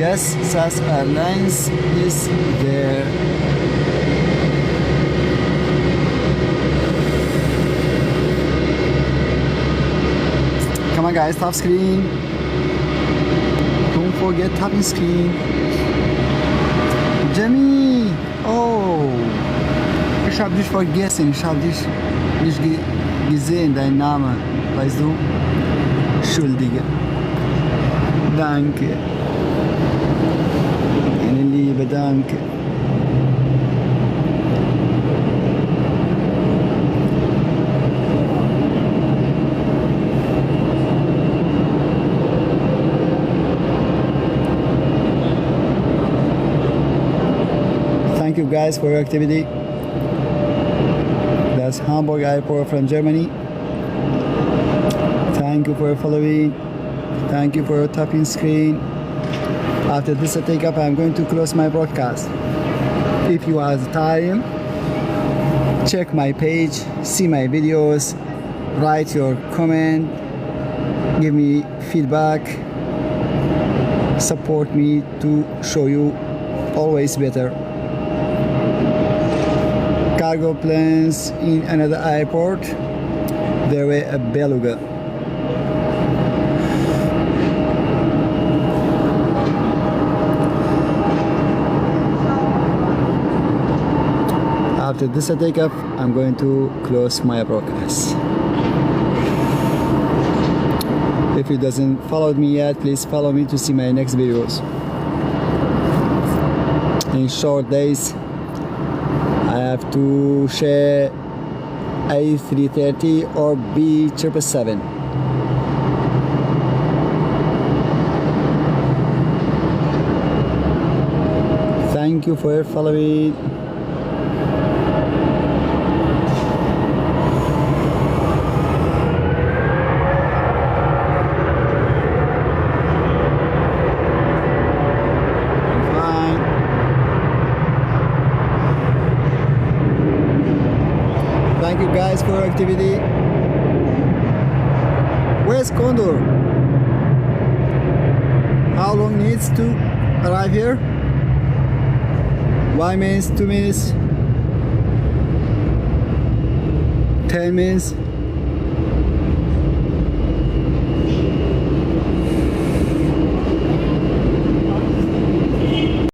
Yes, SAS Airlines is there. Come on guys, top screen. Don't forget tapping screen. Jimmy! Oh! Ich hab dich vergessen. Ich hab dich nicht gesehen, dein Name. Weißt du? Entschuldige. Danke. Meine Liebe, danke. Thank you guys for your activity. That's Hamburg Airport from Germany. Thank you for following. Thank you for your tapping screen. After this take up, I'm going to close my broadcast. If you have time, check my page, see my videos, write your comment, give me feedback, support me to show you always better. Cargo planes in another airport. There were a beluga. After this takeoff, I'm going to close my broadcast. If you doesn't follow me yet, please follow me to see my next videos. In short days, I have to share A330 or B777. Thank you for following. Thank you guys for your activity. Where's Condor? How long needs to arrive here? 1 minute, 2 minutes, 10 minutes.